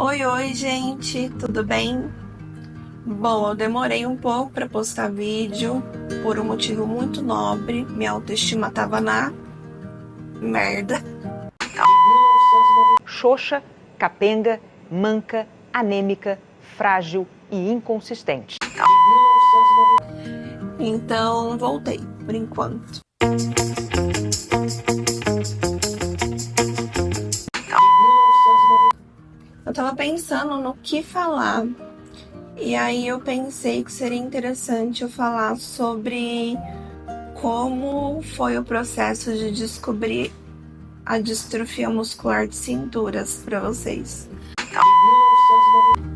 Oi, oi, gente, tudo bem? Bom, eu demorei um pouco para postar vídeo por um motivo muito nobre. Minha autoestima tava na merda. Xoxa, capenga, manca, anêmica, frágil e inconsistente. Então, voltei, por enquanto. Eu tava pensando no que falar. E aí eu pensei que seria interessante eu falar sobre como foi o processo de descobrir a distrofia muscular de cinturas para vocês.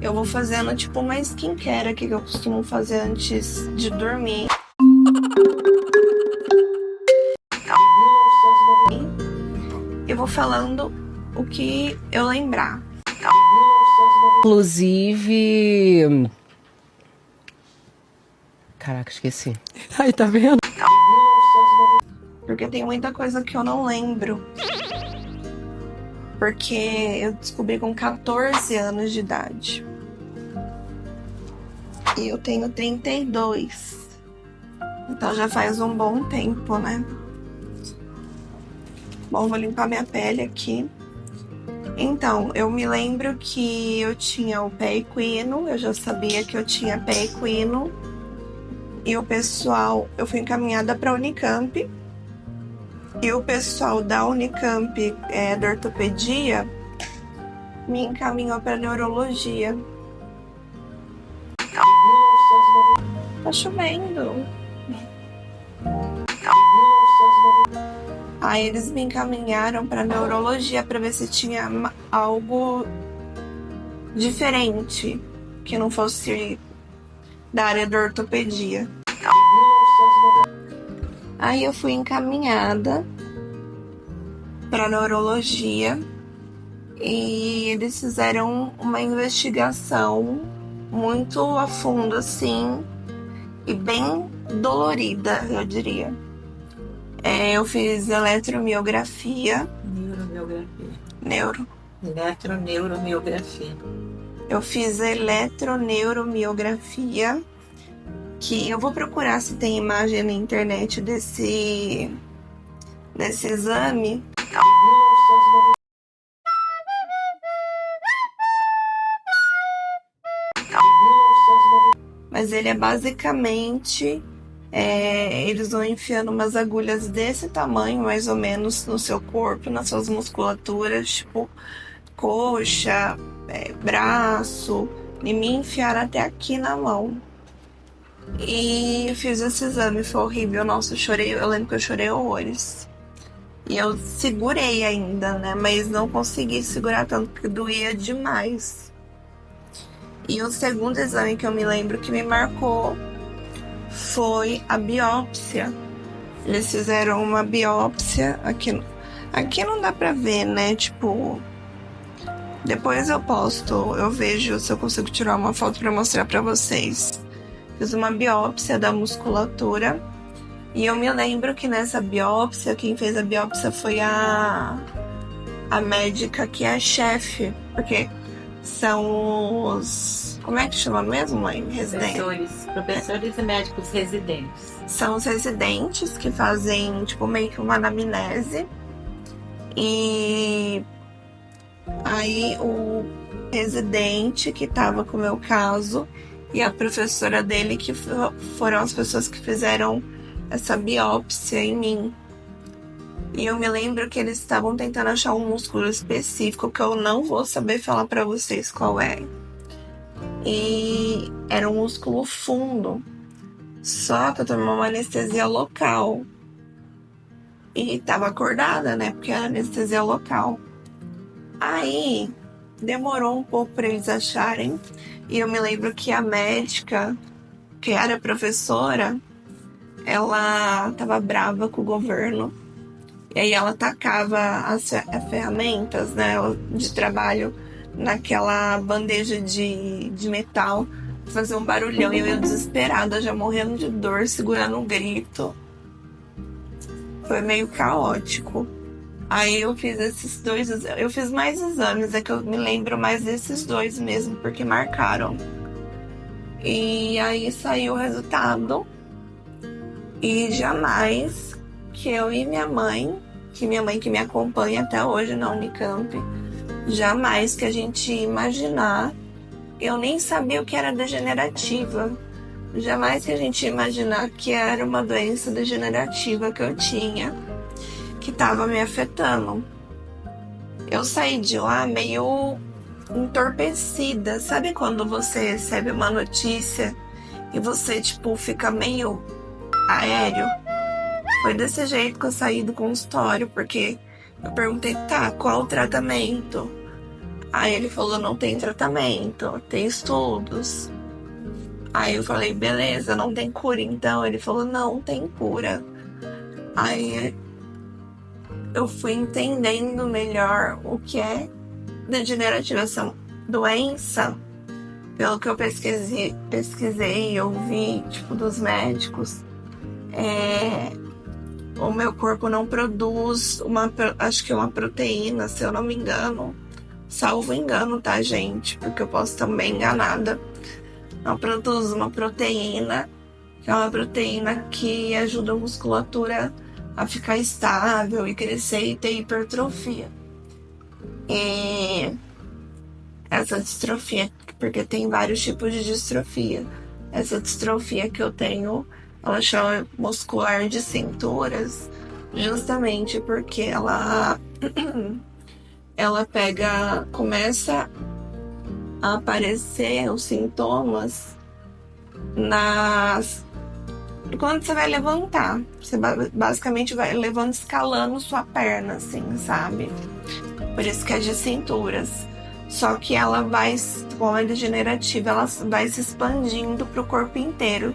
Eu vou fazendo tipo uma skincare aqui que eu costumo fazer antes de dormir. Eu vou falando o que eu lembrar. Inclusive. Caraca, esqueci. Aí, tá vendo? Porque tem muita coisa que eu não lembro. Porque eu descobri com 14 anos de idade. E eu tenho 32. Então já faz um bom tempo, né? Bom, vou limpar minha pele aqui. Então, eu me lembro que eu tinha o pé equino, eu já sabia que eu tinha pé equino. E o pessoal, eu fui encaminhada para a Unicamp. E o pessoal da Unicamp, da ortopedia, me encaminhou para neurologia. Tá chovendo. Aí eles me encaminharam para neurologia para ver se tinha algo diferente que não fosse da área da ortopedia. Aí eu fui encaminhada para neurologia e eles fizeram uma investigação muito a fundo assim e bem dolorida, eu diria. Eu fiz eletromiografia. Eletroneuromiografia. Eu fiz eletroneuromiografia, que eu vou procurar se tem imagem na internet desse exame. Mas ele é basicamente, eles vão enfiando umas agulhas desse tamanho, mais ou menos, no seu corpo, nas suas musculaturas, tipo coxa, braço, e me enfiaram até aqui na mão. E eu fiz esse exame, foi horrível. Nossa, eu chorei, eu lembro que eu chorei horrores. E eu segurei ainda, né? Mas não consegui segurar tanto, porque doía demais. E o segundo exame que eu me lembro que me marcou foi a biópsia. Eles fizeram uma biópsia aqui. Aqui não dá pra ver, né? Tipo, depois eu posto, eu vejo se eu consigo tirar uma foto pra mostrar pra vocês. Fiz uma biópsia da musculatura. E eu me lembro que nessa biópsia, quem fez a biópsia foi a médica que é a chefe. Porque são os... Como é que chama mesmo, mãe? Residentes. Professores e médicos residentes. São os residentes que fazem, tipo, meio que uma anamnese. E aí o residente que tava com o meu caso e a professora dele que foram as pessoas que fizeram essa biópsia em mim. E eu me lembro que eles estavam tentando achar um músculo específico que eu não vou saber falar pra vocês qual é. E era um músculo fundo. Só que eu tomei uma anestesia local. E tava acordada, né? Porque era anestesia local. Aí demorou um pouco pra eles acharem. E eu me lembro que a médica, que era professora, ela tava brava com o governo. E aí ela tacava as ferramentas, né, de trabalho naquela bandeja de metal, fazia um barulhão e eu ia desesperada, já morrendo de dor, segurando um grito. Foi meio caótico. Aí eu fiz esses 2 eu fiz mais exames, é que eu me lembro mais desses 2 mesmo, porque marcaram. E aí saiu o resultado e jamais que eu e minha mãe que me acompanha até hoje na Unicamp, jamais que a gente ia imaginar, eu nem sabia o que era degenerativa, jamais que a gente ia imaginar que era uma doença degenerativa que eu tinha, que estava me afetando. Eu saí de lá meio entorpecida. Sabe quando você recebe uma notícia e você, tipo, fica meio aéreo? Foi desse jeito que eu saí do consultório, porque eu perguntei, tá, qual o tratamento? Aí ele falou, não tem tratamento, tem estudos. Aí eu falei, beleza, não tem cura então? Ele falou, não tem cura. Aí eu fui entendendo melhor o que é degenerativa, essa doença, pelo que eu pesquisei, eu vi, tipo, dos médicos, o meu corpo não produz acho que uma proteína, se eu não me engano, salvo engano, tá, gente? Porque eu posso estar bem enganada. Não produz uma proteína, que é uma proteína que ajuda a musculatura a ficar estável e crescer e ter hipertrofia. E essa distrofia, porque tem vários tipos de distrofia. Essa distrofia que eu tenho, ela chama muscular de cinturas, justamente porque ela começa a aparecer os sintomas quando você vai levantar. Você basicamente vai levando, escalando sua perna, assim, sabe? Por isso que é de cinturas. Só que ela vai, como é degenerativa, ela vai se expandindo pro corpo inteiro.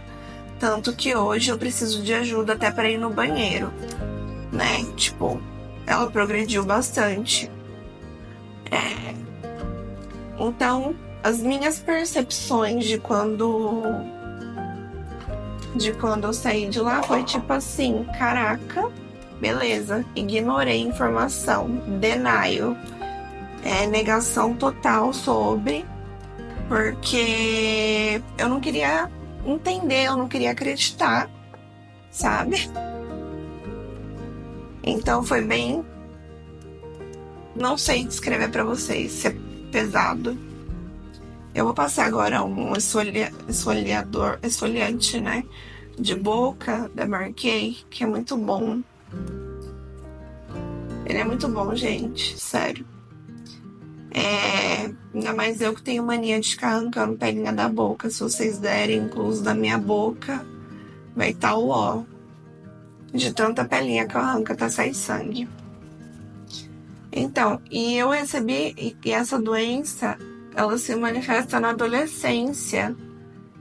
Tanto que hoje eu preciso de ajuda até para ir no banheiro, né? Tipo, ela progrediu bastante. Então, as minhas percepções de quando eu saí de lá foi tipo assim, caraca, beleza, ignorei informação, denial, negação total sobre, porque eu não queria entender, eu não queria acreditar, sabe? Então foi bem, não sei descrever pra vocês, se é pesado. Eu vou passar agora um esfoliante, né, de boca da Marquei, que é muito bom. Ele é muito bom, gente, sério. Ainda mais eu que tenho mania de ficar arrancando pelinha da boca. Se vocês derem incluso da minha boca, vai estar o ó. De tanta pelinha que eu arranco até sair sangue. Então, e eu recebi, e essa doença, ela se manifesta na adolescência.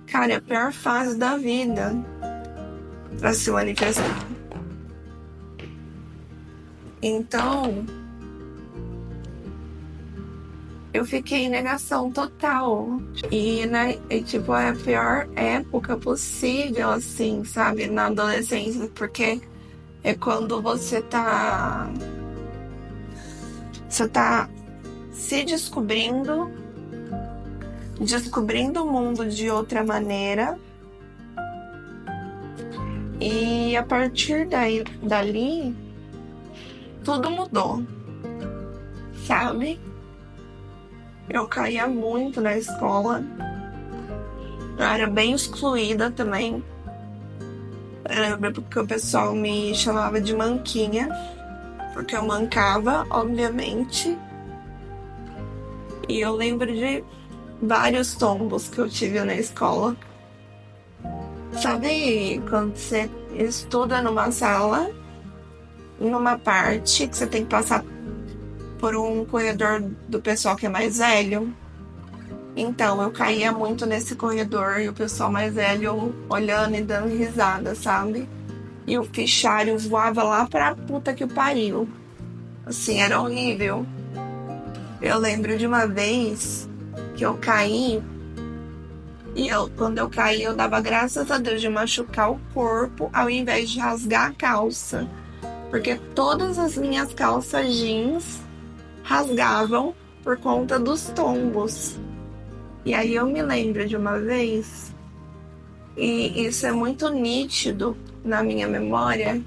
Cara, é a pior fase da vida pra se manifestar. Então, eu fiquei em negação total. E tipo, é a pior época possível, assim, sabe? Na adolescência, porque é quando você tá se descobrindo o mundo de outra maneira. E a partir dali, tudo mudou, sabe? Eu caía muito na escola. Eu era bem excluída também. Eu lembro porque o pessoal me chamava de manquinha, porque eu mancava, obviamente. E eu lembro de vários tombos que eu tive na escola. Sabe quando você estuda numa sala, numa parte que você tem que passar por um corredor do pessoal que é mais velho? Então, eu caía muito nesse corredor e o pessoal mais velho olhando e dando risada, sabe? E o fichário voava lá pra puta que o pariu. Assim, era horrível. Eu lembro de uma vez que eu caí e quando eu caí, eu dava graças a Deus de machucar o corpo ao invés de rasgar a calça. porque todas as minhas calças jeans rasgavam por conta dos tombos. E aí eu me lembro de uma vez, e isso é muito nítido na minha memória,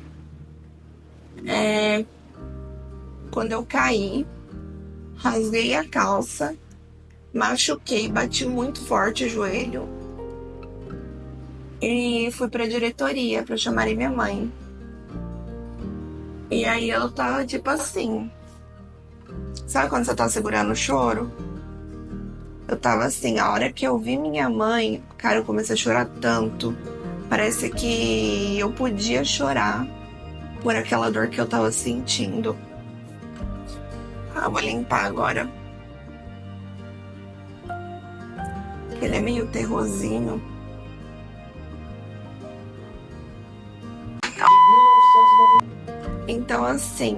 quando eu caí, rasguei a calça, machuquei, bati muito forte o joelho e fui pra diretoria pra chamarem minha mãe. E aí eu tava tipo assim, sabe quando você tá segurando o choro? Eu tava assim, a hora que eu vi minha mãe, cara, eu comecei a chorar tanto. Parece que eu podia chorar por aquela dor que eu tava sentindo. Vou limpar agora. Ele é meio terrorzinho. Então, assim,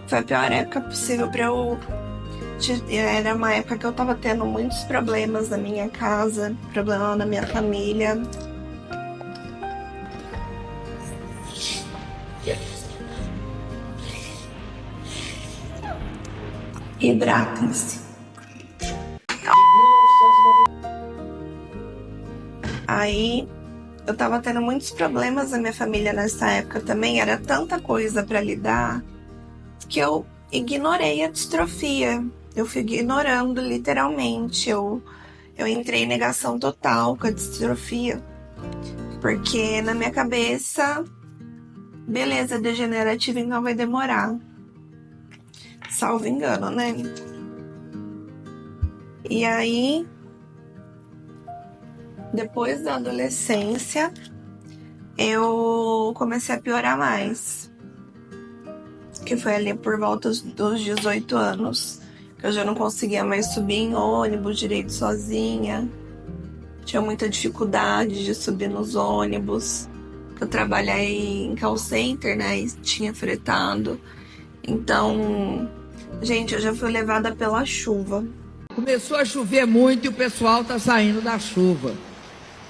foi a pior época possível pra eu. Era uma época que eu tava tendo muitos problemas na minha casa, problema na minha família. Hidratem-se. Aí eu tava tendo muitos problemas na minha família nessa época também. Era tanta coisa pra lidar que eu ignorei a distrofia. Eu fui ignorando literalmente. Eu entrei em negação total com a distrofia. Porque na minha cabeça, beleza, degenerativa então vai demorar. Salvo engano, né? E aí, depois da adolescência, eu comecei a piorar mais. Que foi ali por volta dos 18 anos, que eu já não conseguia mais subir em ônibus direito sozinha. Tinha muita dificuldade de subir nos ônibus. Eu trabalhei em call center, né? E tinha fretado. Então, gente, eu já fui levada pela chuva. Começou a chover muito e o pessoal está saindo da chuva.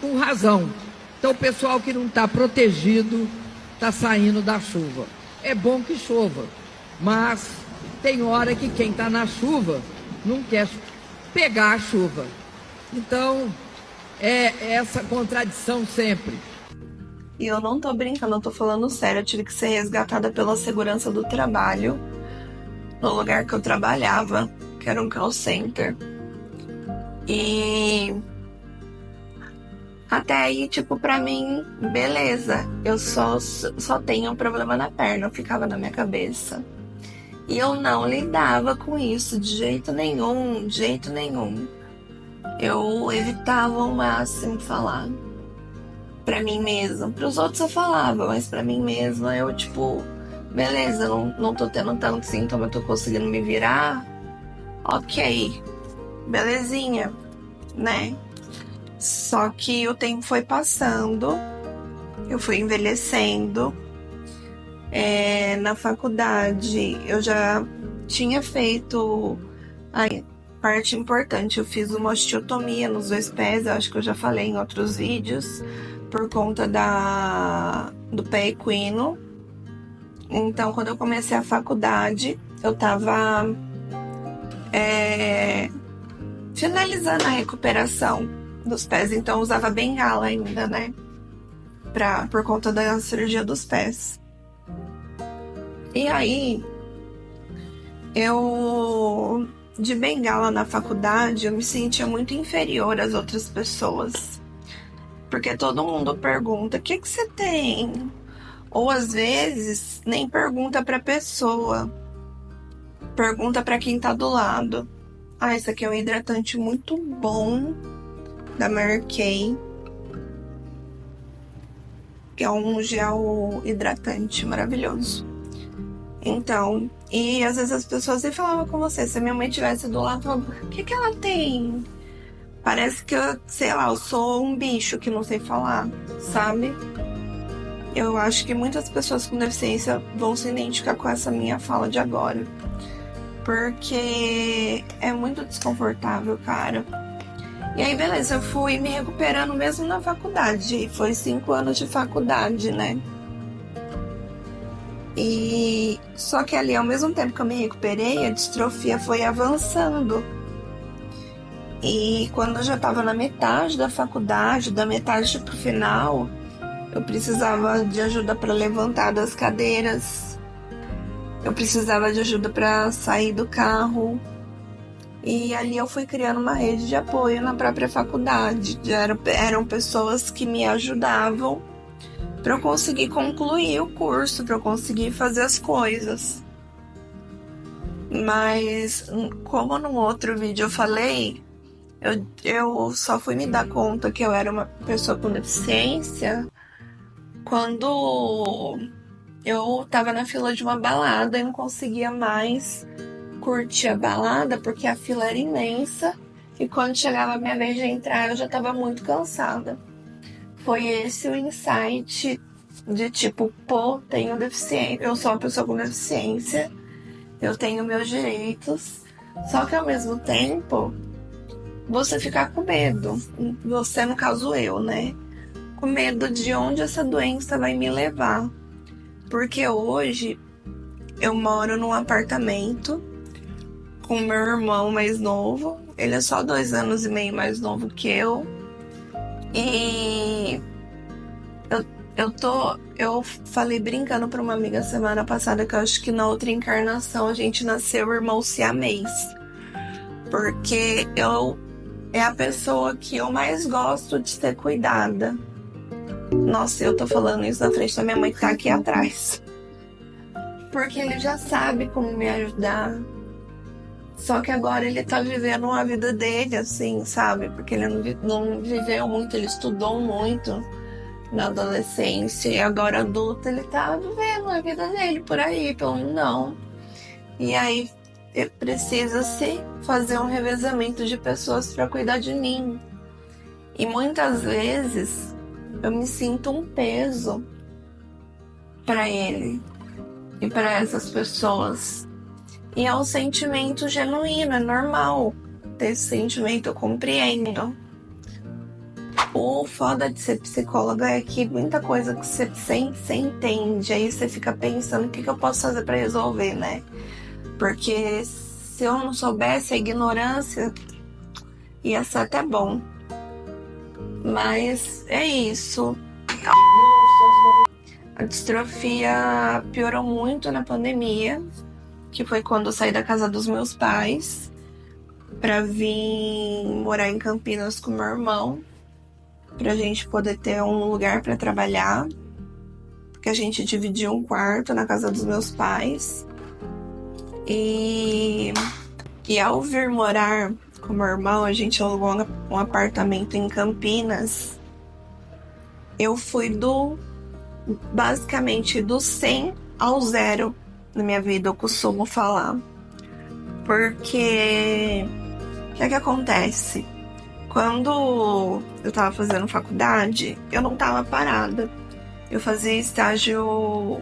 Com razão. Então o pessoal que não está protegido está saindo da chuva. É bom que chova, mas tem hora que quem está na chuva não quer pegar a chuva. Então, é essa contradição sempre. E eu não tô brincando, eu tô falando sério. Eu tive que ser resgatada pela segurança do trabalho no lugar que eu trabalhava, que era um call center. E até aí, tipo, pra mim, beleza. Eu só tenho um problema na perna, ficava na minha cabeça. E eu não lidava com isso de jeito nenhum, de jeito nenhum. Eu evitava ao máximo falar pra mim mesma. Pros outros eu falava, mas pra mim mesma eu, tipo, beleza, não tô tendo tanto sintoma, eu tô conseguindo me virar. Ok, belezinha, né? Só que o tempo foi passando, eu fui envelhecendo. Na faculdade eu já tinha feito a parte importante, eu fiz uma osteotomia nos 2 pés, eu acho que eu já falei em outros vídeos, por conta do pé equino. Então, quando eu comecei a faculdade, eu tava finalizando a recuperação dos pés, então eu usava bengala ainda, né? Por conta da cirurgia dos pés. E aí, eu de bengala na faculdade, eu me sentia muito inferior às outras pessoas. Porque todo mundo pergunta, o que você tem? Ou às vezes, nem pergunta pra pessoa. Pergunta pra quem tá do lado. Esse aqui é um hidratante muito bom da Mary Kay, que é um gel hidratante maravilhoso. Então, e às vezes as pessoas nem falavam com você. Se a minha mãe estivesse do lado, falava, o que ela tem? Parece que eu, sei lá, eu sou um bicho que não sei falar, sabe? Eu acho que muitas pessoas com deficiência vão se identificar com essa minha fala de agora. Porque é muito desconfortável, cara. E aí, beleza, eu fui me recuperando mesmo na faculdade. Foi 5 anos de faculdade, né? E só que ali, ao mesmo tempo que eu me recuperei, a distrofia foi avançando. E quando eu já estava na metade da faculdade, da metade pro final, eu precisava de ajuda para levantar das cadeiras. Eu precisava de ajuda para sair do carro. E ali eu fui criando uma rede de apoio na própria faculdade. Eram pessoas que me ajudavam para eu conseguir concluir o curso, para eu conseguir fazer as coisas. Mas, como no outro vídeo eu falei, eu só fui me dar conta que eu era uma pessoa com deficiência quando eu tava na fila de uma balada e não conseguia mais curtir a balada porque a fila era imensa e quando chegava a minha vez de entrar eu já tava muito cansada. Foi esse o insight de tipo, pô, tenho deficiência, eu sou uma pessoa com deficiência, eu tenho meus direitos, só que ao mesmo tempo você ficar com medo, você no caso eu, né? Com medo de onde essa doença vai me levar. Porque hoje eu moro num apartamento com meu irmão mais novo. Ele é só 2 anos e meio mais novo que eu. E eu falei brincando pra uma amiga semana passada que eu acho que na outra encarnação a gente nasceu irmão siamês. Porque é a pessoa que eu mais gosto de ser cuidada. Nossa, eu tô falando isso na frente da minha mãe que tá aqui atrás. Porque ele já sabe como me ajudar. Só que agora ele tá vivendo a vida dele, assim, sabe? Porque ele não viveu muito, ele estudou muito na adolescência. E agora adulto, ele tá vivendo a vida dele por aí, pelo mundão. E aí precisa-se fazer um revezamento de pessoas para cuidar de mim. E muitas vezes eu me sinto um peso para ele e para essas pessoas. E é um sentimento genuíno, é normal ter esse sentimento, eu compreendo. O foda de ser psicóloga é que muita coisa que você entende, aí você fica pensando o que eu posso fazer para resolver, né? Porque se eu não soubesse a ignorância, ia ser até bom. Mas é isso. A distrofia piorou muito na pandemia, que foi quando eu saí da casa dos meus pais pra vir morar em Campinas com meu irmão, pra gente poder ter um lugar pra trabalhar, porque a gente dividia um quarto na casa dos meus pais. E ao vir morar com meu irmão, a gente alugou um apartamento em Campinas. Eu fui basicamente do 100 ao 0 na minha vida, eu costumo falar. Porque o que é que acontece? Quando eu tava fazendo faculdade, eu não tava parada. Eu fazia estágio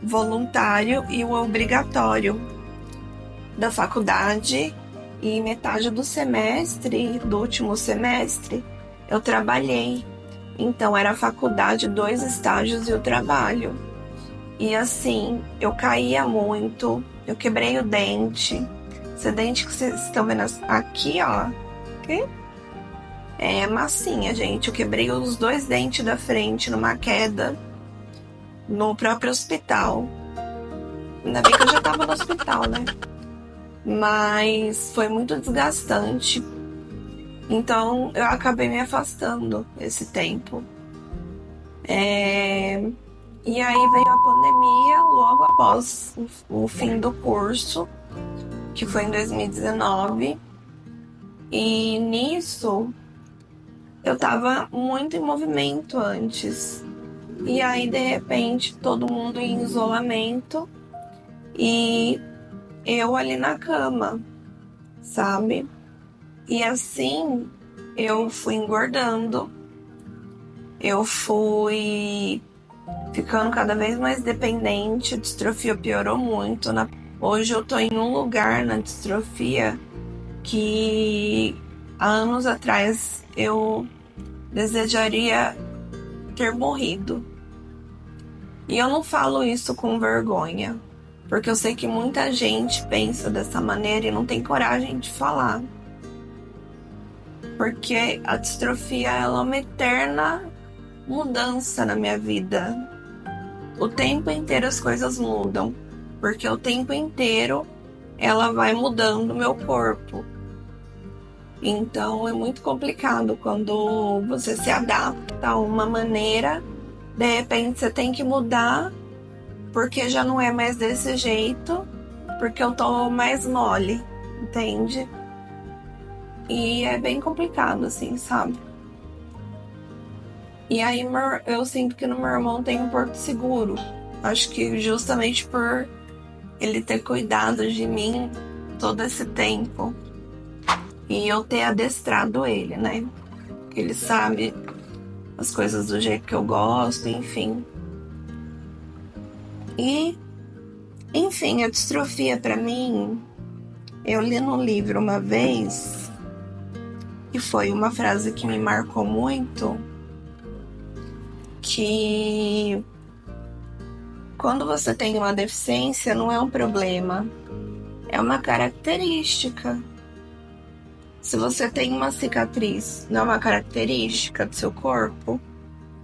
voluntário e o obrigatório da faculdade, e metade do semestre, do último semestre, eu trabalhei. Então era a faculdade, 2 estágios e o trabalho. E assim, eu caía muito, eu quebrei o dente. Esse dente que vocês estão vendo aqui, ó, aqui, é massinha, gente. Eu quebrei os 2 dentes da frente numa queda no próprio hospital. Ainda bem que eu já tava no hospital, né? Mas foi muito desgastante. Então eu acabei me afastando esse tempo. E aí veio a pandemia logo após o fim do curso, que foi em 2019. E nisso eu tava muito em movimento antes. E aí de repente todo mundo em isolamento e eu ali na cama, sabe? E assim eu fui engordando, eu fui ficando cada vez mais dependente, a distrofia piorou muito. Hoje eu tô em um lugar na distrofia que há anos atrás eu desejaria ter morrido. E eu não falo isso com vergonha, porque eu sei que muita gente pensa dessa maneira e não tem coragem de falar. Porque a distrofia ela é uma eterna mudança na minha vida. O tempo inteiro as coisas mudam, porque o tempo inteiro ela vai mudando o meu corpo. Então é muito complicado quando você se adapta a uma maneira, de repente você tem que mudar, porque já não é mais desse jeito, porque eu tô mais mole, entende? E é bem complicado, assim, sabe? E aí eu sinto que no meu irmão tem um porto seguro. Acho que justamente por ele ter cuidado de mim todo esse tempo. E eu ter adestrado ele, né? Ele sabe as coisas do jeito que eu gosto, enfim. E, enfim, a distrofia pra mim, eu li no livro uma vez, e foi uma frase que me marcou muito, que quando você tem uma deficiência não é um problema, é uma característica. Se você tem uma cicatriz, não é uma característica do seu corpo?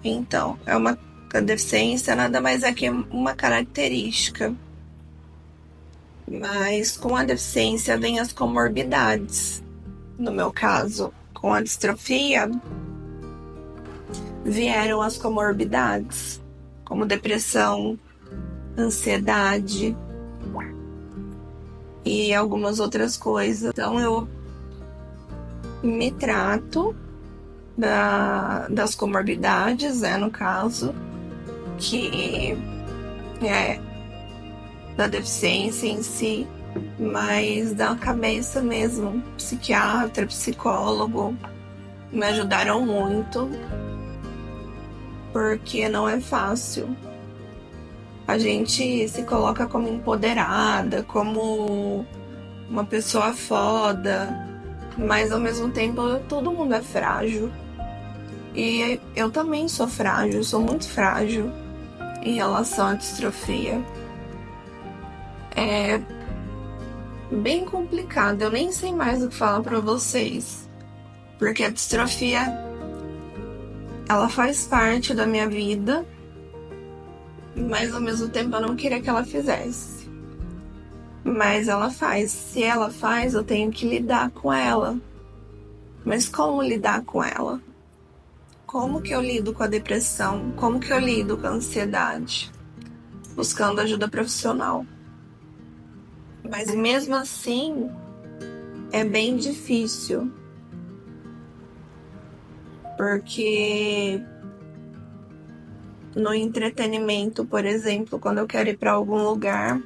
Então, a deficiência nada mais é que uma característica. Mas com a deficiência vem as comorbidades. No meu caso, com a distrofia, vieram as comorbidades, como depressão, ansiedade e algumas outras coisas. Então eu me trato das comorbidades, no caso, que é da deficiência em si, mas da cabeça mesmo. Psiquiatra, psicólogo me ajudaram muito, porque não é fácil. A gente se coloca como empoderada, como uma pessoa foda, mas ao mesmo tempo todo mundo é frágil. E eu também sou frágil, sou muito frágil em relação à distrofia. É bem complicado, eu nem sei mais o que falar pra vocês, porque a distrofia ela faz parte da minha vida, mas ao mesmo tempo eu não queria que ela fizesse. Mas ela faz. Se ela faz, eu tenho que lidar com ela. Mas como lidar com ela? Como que eu lido com a depressão? Como que eu lido com a ansiedade? Buscando ajuda profissional. Mas mesmo assim, é bem difícil. Porque no entretenimento, por exemplo, quando eu quero ir para algum lugar,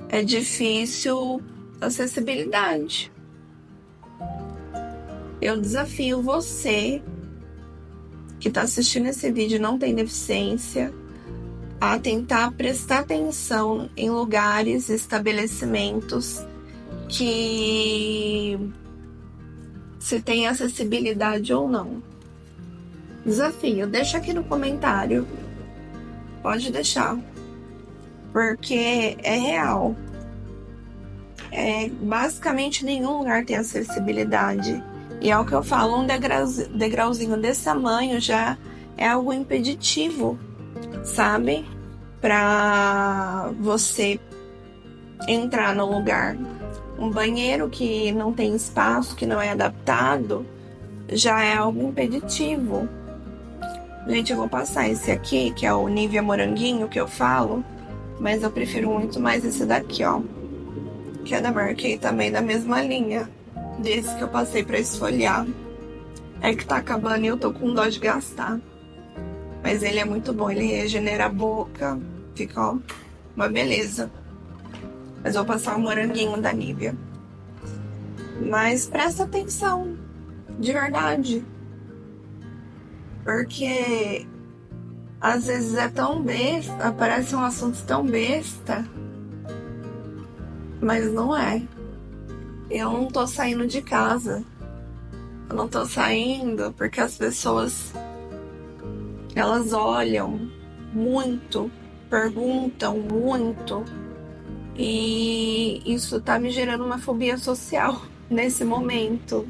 é difícil acessibilidade. Eu desafio você que está assistindo esse vídeo e não tem deficiência a tentar prestar atenção em lugares, estabelecimentos que se tem acessibilidade ou não. Desafio, deixa aqui no comentário. Pode deixar. Porque é real. Basicamente nenhum lugar tem acessibilidade. E é o que eu falo, um degrauzinho desse tamanho já é algo impeditivo, sabe? Pra você entrar no lugar. Um banheiro que não tem espaço, que não é adaptado, já é algo impeditivo. Gente, eu vou passar esse aqui, que é o Nivea Moranguinho que eu falo, mas eu prefiro muito mais esse daqui, ó, que é da Marquei também, da mesma linha desse que eu passei pra esfoliar. É que tá acabando e eu tô com dó de gastar, mas ele é muito bom, ele regenera a boca, fica, ó, uma beleza. Mas eu vou passar o moranguinho da Nivea. Mas presta atenção, de verdade, porque às vezes é tão besta, parece um assunto tão besta, mas não é. Eu não tô saindo de casa. Eu não tô saindo porque as pessoas, elas olham muito perguntam muito e isso tá me gerando uma fobia social nesse momento.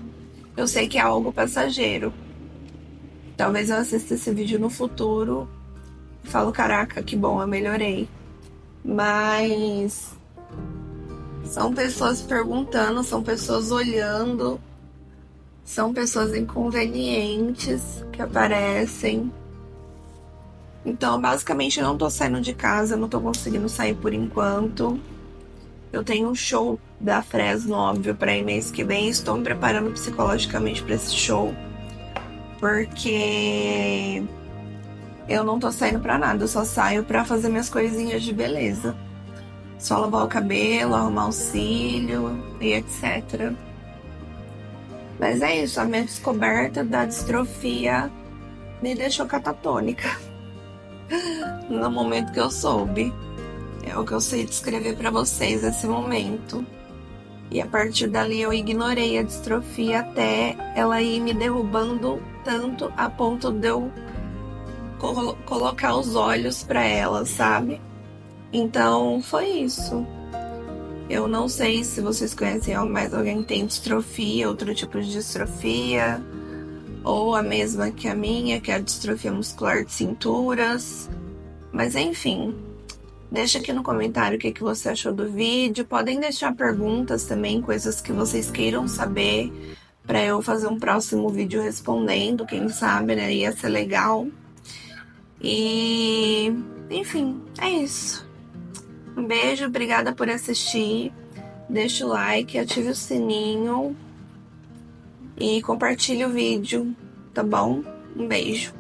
Eu sei que é algo passageiro. Talvez eu assista esse vídeo no futuro e falo, caraca, que bom, eu melhorei. Mas são pessoas perguntando, são pessoas olhando, são pessoas inconvenientes que aparecem. Então, basicamente, eu não tô saindo de casa, não tô conseguindo sair por enquanto. Eu tenho um show da Fresno, óbvio, para ir mês que vem. Estou me preparando psicologicamente para esse show, porque eu não tô saindo pra nada, eu só saio pra fazer minhas coisinhas de beleza. Só lavar o cabelo, arrumar o cílio e etc. Mas é isso, a minha descoberta da distrofia me deixou catatônica no momento que eu soube. É o que eu sei descrever pra vocês nesse momento. E a partir dali eu ignorei a distrofia até ela ir me derrubando tanto a ponto de eu colocar os olhos pra ela, sabe? Então foi isso. Eu não sei se vocês conhecem mais alguém que tem distrofia, outro tipo de distrofia, ou a mesma que a minha, que é a distrofia muscular de cinturas. Mas enfim, deixa aqui no comentário o que você achou do vídeo. Podem deixar perguntas também, coisas que vocês queiram saber, para eu fazer um próximo vídeo respondendo, quem sabe, né? Ia ser legal. E, enfim, é isso. Um beijo, obrigada por assistir. Deixa o like, ative o sininho e compartilhe o vídeo, tá bom? Um beijo.